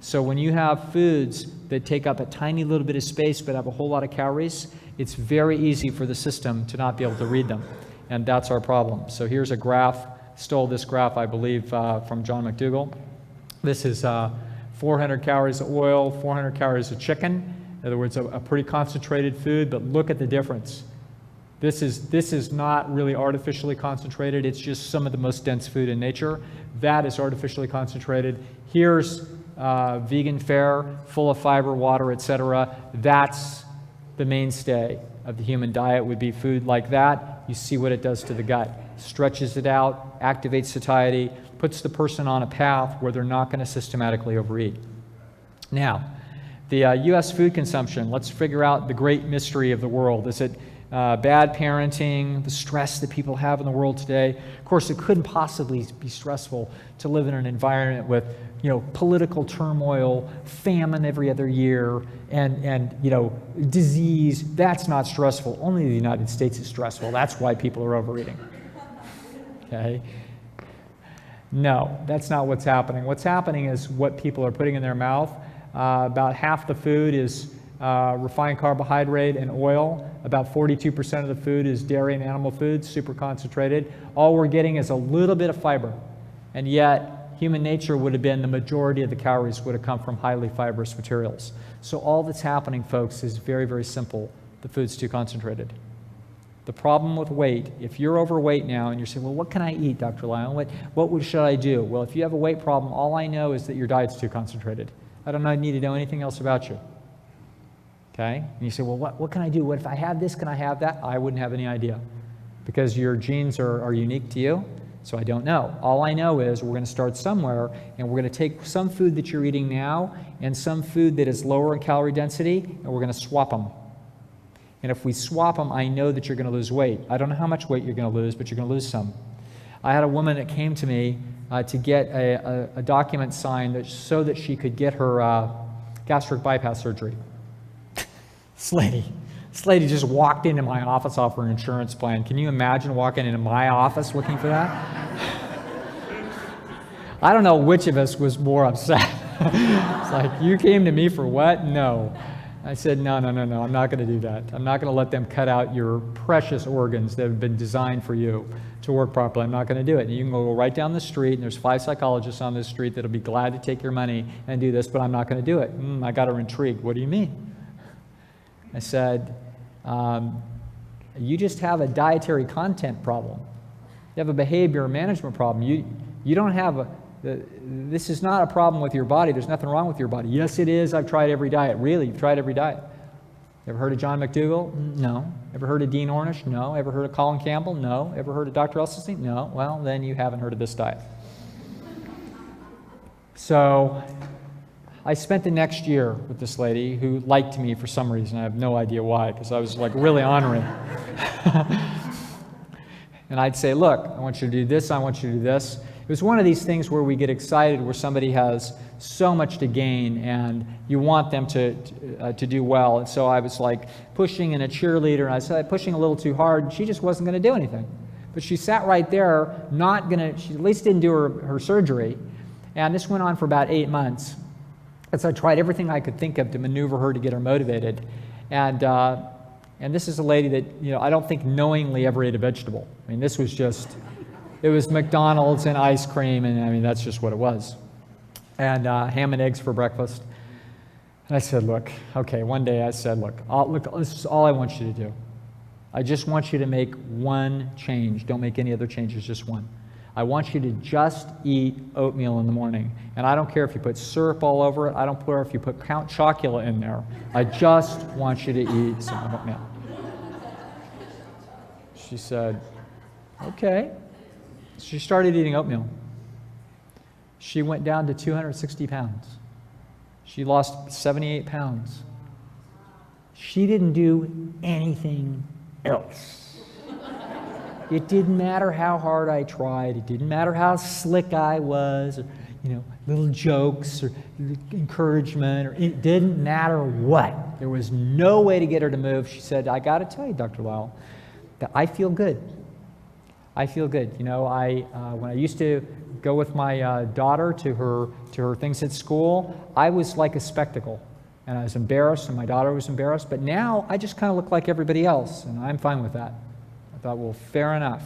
So when you have foods that take up a tiny little bit of space but have a whole lot of calories, it's very easy for the system to not be able to read them. And that's our problem. So here's a graph. Stole this graph, I believe, from John McDougall. This is 400 calories of oil, 400 calories of chicken. In other words, a pretty concentrated food, but look at the difference. This is not really artificially concentrated. It's just some of the most dense food in nature. That is artificially concentrated. Here's vegan fare, full of fiber, water, etc. That's the mainstay of the human diet, would be food like that. You see what it does to the gut. Stretches it out, activates satiety, puts the person on a path where they're not going to systematically overeat. Now, the U.S. food consumption, let's figure out the great mystery of the world. Is it bad parenting, the stress that people have in the world today? Of course, it couldn't possibly be stressful to live in an environment with, political turmoil, famine every other year, and disease. That's not stressful. Only the United States is stressful. That's why people are overeating. Okay? No, that's not what's happening. What's happening is what people are putting in their mouth. About half the food is refined carbohydrate and oil. About 42% of the food is dairy and animal foods, super concentrated. All we're getting is a little bit of fiber. And yet, human nature would have been the majority of the calories would have come from highly fibrous materials. So all that's happening, folks, is very, very simple. The food's too concentrated. The problem with weight, if you're overweight now and you're saying, well, what can I eat, Dr. Lyle? What should I do? Well, if you have a weight problem, all I know is that your diet's too concentrated. I don't need to know anything else about you. Okay? And you say, well, what can I do? What if I have this, can I have that? I wouldn't have any idea because your genes are unique to you. So I don't know. All I know is we're going to start somewhere, and we're going to take some food that you're eating now and some food that is lower in calorie density, and we're going to swap them. And if we swap them, I know that you're going to lose weight. I don't know how much weight you're going to lose, but you're going to lose some. I had a woman that came to me to get a document signed so that she could get her gastric bypass surgery. This lady just walked into my office off her insurance plan. Can you imagine walking into my office looking for that? I don't know which of us was more upset. It's like, you came to me for what? No. I said, no, I'm not going to do that. I'm not going to let them cut out your precious organs that have been designed for you to work properly. I'm not going to do it. And you can go right down the street, and there's 5 psychologists on this street that'll be glad to take your money and do this, but I'm not going to do it. I got her intrigued. What do you mean? I said, You just have a dietary content problem. You have a behavior management problem. You don't have this is not a problem with your body. There's nothing wrong with your body. Yes, it is. I've tried every diet. Really? You've tried every diet? Ever heard of John McDougall? No. Ever heard of Dean Ornish? No. Ever heard of Colin Campbell? No. Ever heard of Dr. Esselstyn? No. Well, then you haven't heard of this diet. So I spent the next year with this lady who liked me for some reason. I have no idea why, because I was like really honoring. And I'd say, look, I want you to do this, I want you to do this. It was one of these things where we get excited, where somebody has so much to gain and you want them to do well. And so I was like pushing and a cheerleader, and I said pushing a little too hard, and she just wasn't going to do anything. But she sat right there, not going to, she at least didn't do her surgery. And this went on for about 8 months. And so I tried everything I could think of to maneuver her to get her motivated. And this is a lady that, you know, I don't think knowingly ever ate a vegetable. I mean, this was just, it was McDonald's and ice cream, and I mean, that's just what it was. And ham and eggs for breakfast. And I said, look, okay, one day I said, look, this is all I want you to do. I just want you to make one change. Don't make any other changes, just one. I want you to just eat oatmeal in the morning. And I don't care if you put syrup all over it. I don't care if you put Count Chocula in there. I just want you to eat some oatmeal. She said, okay. She started eating oatmeal. She went down to 260 pounds. She lost 78 pounds. She didn't do anything else. It didn't matter how hard I tried. It didn't matter how slick I was, or, you know, little jokes or encouragement, or it didn't matter what. There was no way to get her to move. She said, I got to tell you, Dr. Lisle, that I feel good. I feel good. You know, when I used to go with my daughter to her things at school, I was like a spectacle. And I was embarrassed, and my daughter was embarrassed. But now I just kind of look like everybody else, and I'm fine with that. I thought, well, fair enough.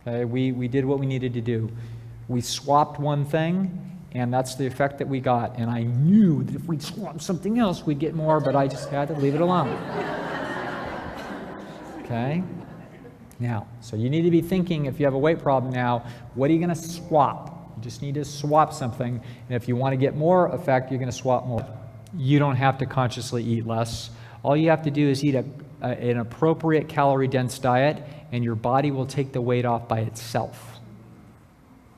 Okay, we did what we needed to do. We swapped one thing, and that's the effect that we got. And I knew that if we swapped something else, we'd get more, but I just had to leave it alone. Okay? Now, so you need to be thinking, if you have a weight problem now, what are you going to swap? You just need to swap something. And if you want to get more effect, you're going to swap more. You don't have to consciously eat less. All you have to do is eat an appropriate calorie-dense diet, and your body will take the weight off by itself.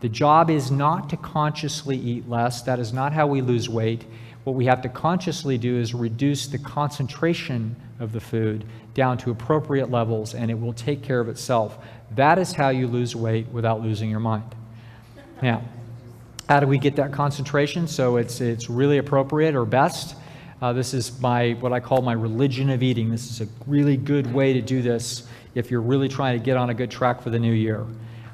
The job is not to consciously eat less. That is not how we lose weight. What we have to consciously do is reduce the concentration of the food down to appropriate levels, and it will take care of itself. That is how you lose weight without losing your mind. Now, how do we get that concentration so it's really appropriate or best? This is what I call my religion of eating. This is a really good way to do this if you're really trying to get on a good track for the new year.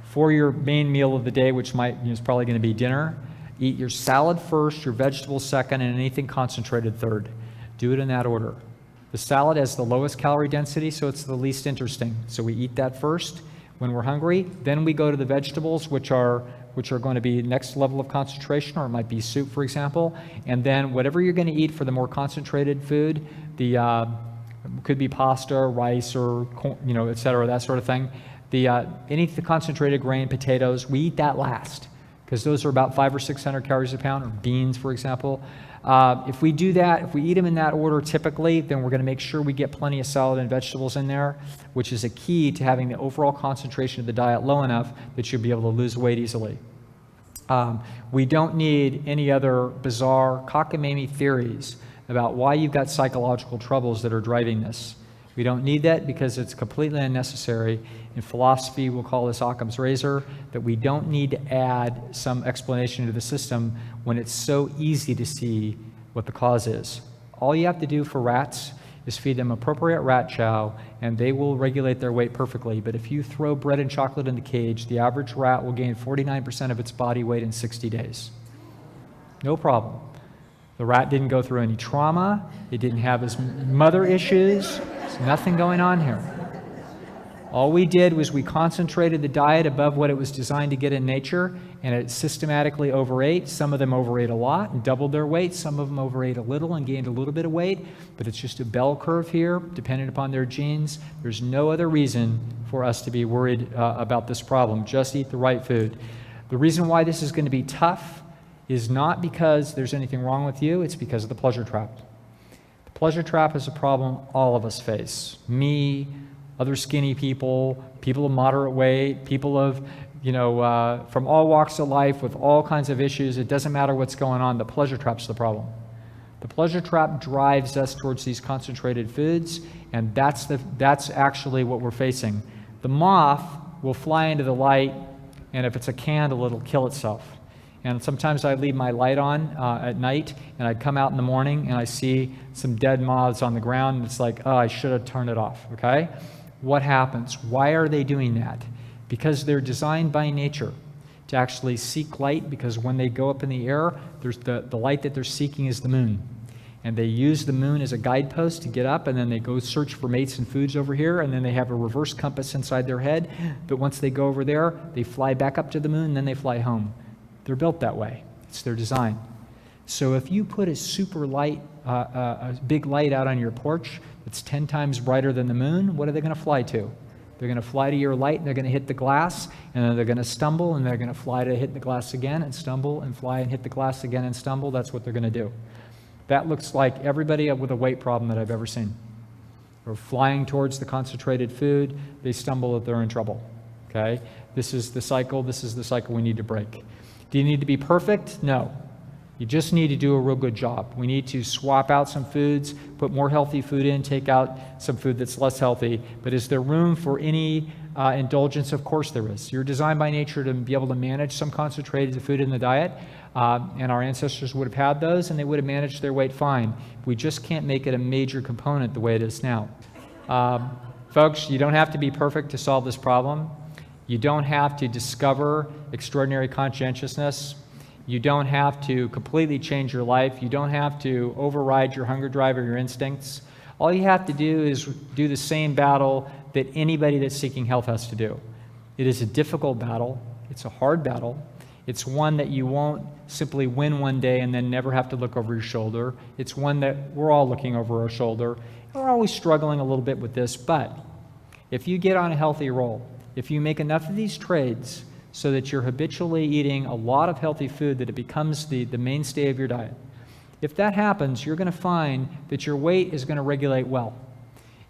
For your main meal of the day, which is probably going to be dinner, eat your salad first, your vegetables second, and anything concentrated third. Do it in that order. The salad has the lowest calorie density, so it's the least interesting. So we eat that first when we're hungry. Then we go to the vegetables, which are going to be next level of concentration, or it might be soup, for example. And then whatever you're going to eat for the more concentrated food, could be pasta, rice, or et cetera, that sort of thing. Any concentrated grain, potatoes, we eat that last, because those are about 500 or 600 calories a pound, or beans, for example. If we do that, if we eat them in that order typically, then we're going to make sure we get plenty of salad and vegetables in there, which is a key to having the overall concentration of the diet low enough that you'll be able to lose weight easily. We don't need any other bizarre cockamamie theories about why you've got psychological troubles that are driving this. We don't need that because it's completely unnecessary. In philosophy, we'll call this Occam's razor, that we don't need to add some explanation to the system when it's so easy to see what the cause is. All you have to do for rats is feed them appropriate rat chow, and they will regulate their weight perfectly. But if you throw bread and chocolate in the cage, the average rat will gain 49% of its body weight in 60 days. No problem. The rat didn't go through any trauma. It didn't have its mother issues. There's nothing going on here. All we did was we concentrated the diet above what it was designed to get in nature, and it systematically overate. Some of them overate a lot and doubled their weight. Some of them overate a little and gained a little bit of weight, but it's just a bell curve here, dependent upon their genes. There's no other reason for us to be worried about this problem. Just eat the right food. The reason why this is going to be tough is not because there's anything wrong with you, it's because of the pleasure trap. The pleasure trap is a problem all of us face. Me, other skinny people, people of moderate weight, people of, from all walks of life with all kinds of issues. It doesn't matter what's going on. The pleasure trap's the problem. The pleasure trap drives us towards these concentrated foods, and that's actually what we're facing. The moth will fly into the light, and if it's a candle, it'll kill itself. And sometimes I leave my light on at night, and I come out in the morning, and I see some dead moths on the ground, and it's like, oh, I should have turned it off, okay? What happens? Why are they doing that? Because they're designed by nature to actually seek light, because when they go up in the air, there's the light that they're seeking is the moon. And they use the moon as a guidepost to get up, and then they go search for mates and foods over here, and then they have a reverse compass inside their head. But once they go over there, they fly back up to the moon, and then they fly home. They're built that way. It's their design. So if you put a super light, a big light out on your porch that's 10 times brighter than the moon, what are they going to fly to? They're going to fly to your light, and they're going to hit the glass, and then they're going to stumble, and they're going to fly to hit the glass again and stumble, and fly and hit the glass again and stumble. That's what they're going to do. That looks like everybody with a weight problem that I've ever seen. They're flying towards the concentrated food. They stumble, they're in trouble. Okay? This is the cycle. This is the cycle we need to break. Do you need to be perfect? No. You just need to do a real good job. We need to swap out some foods, put more healthy food in, take out some food that's less healthy. But is there room for any indulgence? Of course there is. You're designed by nature to be able to manage some concentrated food in the diet, and our ancestors would have had those, and they would have managed their weight fine. We just can't make it a major component the way it is now. Folks, you don't have to be perfect to solve this problem. You don't have to discover extraordinary conscientiousness. You don't have to completely change your life. You don't have to override your hunger drive or your instincts. All you have to do is do the same battle that anybody that's seeking health has to do. It is a difficult battle. It's a hard battle. It's one that you won't simply win one day and then never have to look over your shoulder. It's one that we're all looking over our shoulder. We're always struggling a little bit with this, but if you get on a healthy roll, if you make enough of these trades so that you're habitually eating a lot of healthy food, that it becomes the mainstay of your diet, if that happens, you're going to find that your weight is going to regulate well.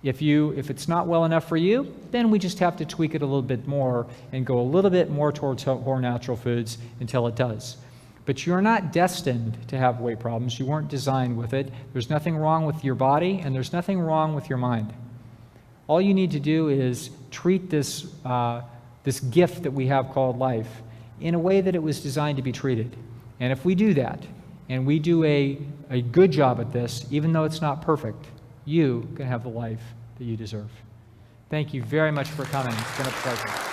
If it's not well enough for you, then we just have to tweak it a little bit more and go a little bit more towards more natural foods until it does. But you're not destined to have weight problems. You weren't designed with it. There's nothing wrong with your body, and there's nothing wrong with your mind. All you need to do is treat this gift that we have called life in a way that it was designed to be treated. And if we do that, and we do a good job at this, even though it's not perfect, you can have the life that you deserve. Thank you very much for coming. It's been a pleasure.